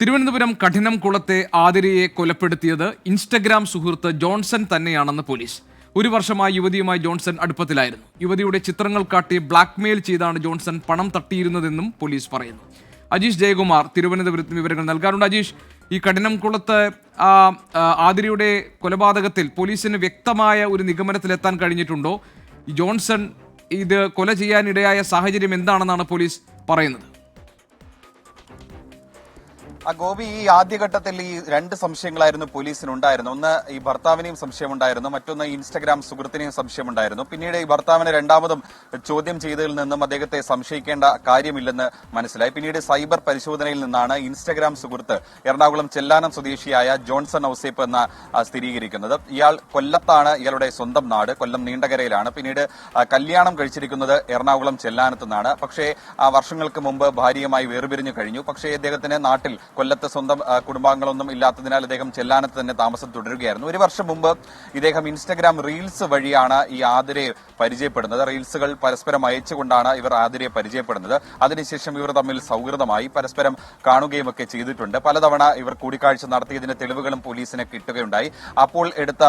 തിരുവനന്തപുരം കഠിനംകുളത്തെ ആതിരയെ കൊലപ്പെടുത്തിയത് ഇൻസ്റ്റഗ്രാം സുഹൃത്ത് ജോൺസൺ തന്നെയാണെന്ന് പോലീസ്. ഒരു വർഷമായി യുവതിയുമായി ജോൺസൺ അടുപ്പത്തിലായിരുന്നു. യുവതിയുടെ ചിത്രങ്ങൾ കാട്ടി ബ്ലാക്ക്മെയിൽ ചെയ്താണ് ജോൺസൺ പണം തട്ടിയിരുന്നതെന്നും പോലീസ് പറയുന്നു. അജീഷ് ജയകുമാർ തിരുവനന്തപുരത്ത് വിവരങ്ങൾ നൽകാറുണ്ട്. അജീഷ്, ഈ കഠിനംകുളത്ത് ആതിരയുടെ കൊലപാതകത്തിൽ പോലീസിന് വ്യക്തമായ ഒരു നിഗമനത്തിലെത്താൻ കഴിഞ്ഞിട്ടുണ്ടോ? ജോൺസൺ ഇത് കൊല ചെയ്യാനിടയായ സാഹചര്യം എന്താണെന്നാണ് പോലീസ് പറയുന്നത്? ഗോപി, ഈ ആദ്യഘട്ടത്തിൽ ഈ രണ്ട് സംശയങ്ങളായിരുന്നു പോലീസിനുണ്ടായിരുന്നു. ഒന്ന് ഈ ഭർത്താവിനെയും സംശയമുണ്ടായിരുന്നു, മറ്റൊന്ന് ഇൻസ്റ്റഗ്രാം സുഹൃത്തിനെയും സംശയമുണ്ടായിരുന്നു. പിന്നീട് ഈ ഭർത്താവിനെ രണ്ടാമതും ചോദ്യം ചെയ്തതിൽ നിന്നും അദ്ദേഹത്തെ സംശയിക്കേണ്ട കാര്യമില്ലെന്ന് മനസ്സിലായി. പിന്നീട് സൈബർ പരിശോധനയിൽ നിന്നാണ് ഇൻസ്റ്റഗ്രാം സുഹൃത്ത് എറണാകുളം ചെല്ലാനം സ്വദേശിയായ ജോൺസൺ ഔസേപ്പ് എന്ന സ്ഥിരീകരിക്കുന്നത്. ഇയാൾ കൊല്ലത്താണ്, ഇയാളുടെ സ്വന്തം നാട് കൊല്ലം നീണ്ടകരയിലാണ്. പിന്നീട് കല്യാണം കഴിച്ചിരിക്കുന്നത് എറണാകുളം ചെല്ലാനത്ത് നിന്നാണ്. പക്ഷേ വർഷങ്ങൾക്ക് മുമ്പ് ഭാര്യയുമായി വേർപിരിഞ്ഞു കഴിഞ്ഞു. പക്ഷേ അദ്ദേഹത്തിന് നാട്ടിൽ കൊല്ലത്ത് സ്വന്തം കുടുംബാംഗങ്ങളൊന്നും ഇല്ലാത്തതിനാൽ അദ്ദേഹം ചെല്ലാനത്ത് തന്നെ താമസം തുടരുകയായിരുന്നു. ഒരു വർഷം മുമ്പ് ഇദ്ദേഹം ഇൻസ്റ്റഗ്രാം റീൽസ് വഴിയാണ് ഈ ആതിരയെ പരിചയപ്പെടുന്നത്. റീൽസുകൾ പരസ്പരം അയച്ചുകൊണ്ടാണ് ഇവർ ആതിരയെ പരിചയപ്പെടുന്നത്. അതിനുശേഷം ഇവർ തമ്മിൽ സൗഹൃദമായി പരസ്പരം കാണുകയും ഒക്കെ ചെയ്തിട്ടുണ്ട്. പലതവണ ഇവർ കൂടിക്കാഴ്ച നടത്തിയതിന്റെ തെളിവുകളും പോലീസിന് കിട്ടുകയുണ്ടായി. അപ്പോൾ എടുത്ത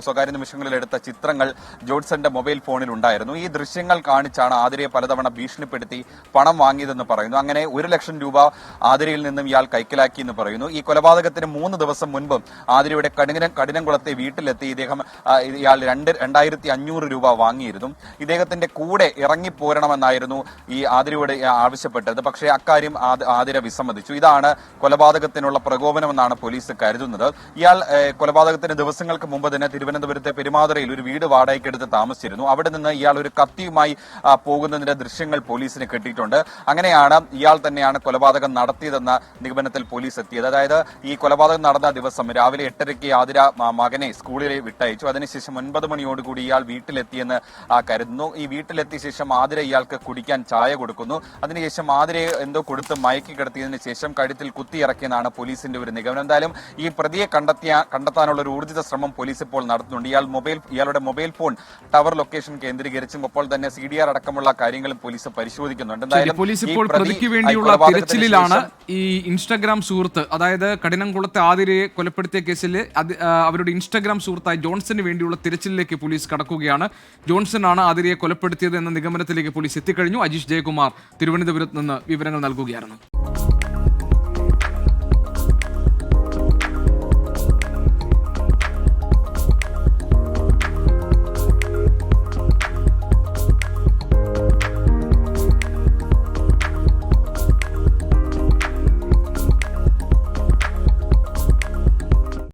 സ്വകാര്യ നിമിഷങ്ങളിൽ എടുത്ത ചിത്രങ്ങൾ ജോൺസന്റെ മൊബൈൽ ഫോണിൽ ഉണ്ടായിരുന്നു. ഈ ദൃശ്യങ്ങൾ കാണിച്ചാണ് ആതിരയെ പലതവണ ഭീഷണിപ്പെടുത്തി പണം വാങ്ങിയതെന്ന് പറയുന്നു. അങ്ങനെ 1 ലക്ഷം രൂപ ആതിരയിൽ നിന്നും ഇയാൾ കൈക്കലാക്കി എന്ന് പറയുന്നു. ഈ കൊലപാതകത്തിന് 3 ദിവസം മുൻപ് ആതിരയുടെ കഠിനംകുളത്തെ വീട്ടിലെത്തി ഇയാൾ 2500 രൂപ വാങ്ങിയിരുന്നു. ഇദ്ദേഹത്തിന്റെ കൂടെ ഇറങ്ങിപ്പോരണമെന്നായിരുന്നു ഈ ആതിരയോട് ആവശ്യപ്പെട്ടത്. പക്ഷേ അക്കാര്യം ആതിര വിസമ്മതിച്ചു. ഇതാണ് കൊലപാതകത്തിനുള്ള പ്രകോപനമെന്നാണ് പോലീസ് കരുതുന്നത്. ഇയാൾ കൊലപാതകത്തിന് ദിവസങ്ങൾക്ക് മുമ്പ് തന്നെ തിരുവനന്തപുരത്തെ പെരുമാതുറയിൽ ഒരു വീട് വാടകയ്ക്കെടുത്ത് താമസിച്ചിരുന്നു. അവിടെ നിന്ന് ഇയാൾ ഒരു കത്തിയുമായി പോകുന്നതിന്റെ ദൃശ്യങ്ങൾ പോലീസിന് കിട്ടിയിട്ടുണ്ട്. അങ്ങനെയാണ് ഇയാൾ തന്നെയാണ് കൊലപാതകം നടത്തിയതെന്ന നിഗമനത്തിൽ പോലീസ് എത്തിയത്. അതായത് ഈ കൊലപാതകം നടന്ന ദിവസം രാവിലെ 8:30 ആതിര മകനെ സ്കൂളിൽ വിട്ടയച്ചു. അതിനുശേഷം 9 മണിയോടുകൂടി ഇയാൾ വീട്ടിലെത്തിയെന്ന് കരുതുന്നു. ഈ വീട്ടിലെത്തിയ ശേഷം ആതിര ഇയാൾക്ക് കുടിക്കാൻ ചായ കൊടുക്കുന്നു. അതിനുശേഷം ആതിരയെ എന്തോ കൊടുത്ത് മയക്കി കിടത്തിയതിനു ശേഷം കഴുത്തിൽ കുത്തിയിറക്കിയെന്നാണ് പോലീസിന്റെ ഒരു നിഗമനം. എന്തായാലും ഈ പ്രതിയെ കണ്ടെത്താനുള്ള ഒരു ഊർജിത ശ്രമം പോലീസ് ഇപ്പോൾ നടത്തുന്നുണ്ട്. ഇയാളുടെ മൊബൈൽ ഫോൺ ടവർ ലൊക്കേഷൻ കേന്ദ്രീകരിച്ചും ഒപ്പോൾ തന്നെ CDR അടക്കമുള്ള കാര്യങ്ങളും പോലീസ് പരിശോധിക്കുന്നുണ്ട്. എന്തായാലും പോലീസ് ഇപ്പോൾ പ്രതിക്ക് വേണ്ടിയുള്ള തിരച്ചിലിലാണ്. ഈ ഇൻസ്റ്റഗ്രാം സുഹൃത്ത്, അതായത് കഠിനംകുളത്തെ ആതിരയെ കൊലപ്പെടുത്തിയ കേസിൽ അവരുടെ ഇൻസ്റ്റഗ്രാം സുഹൃത്തായ ജോൺസന് വേണ്ടിയുള്ള തിരച്ചിലിലേക്ക് പോലീസ് കടക്കുകയാണ്. ജോൺസൺ ആണ് ആതിരയെ കൊലപ്പെടുത്തിയത് എന്ന നിഗമനത്തിലേക്ക് പോലീസ് എത്തിക്കഴിഞ്ഞു. അജീഷ് ജയകുമാർ തിരുവനന്തപുരത്ത് നിന്ന് വിവരങ്ങൾ നൽകുകയായിരുന്നു.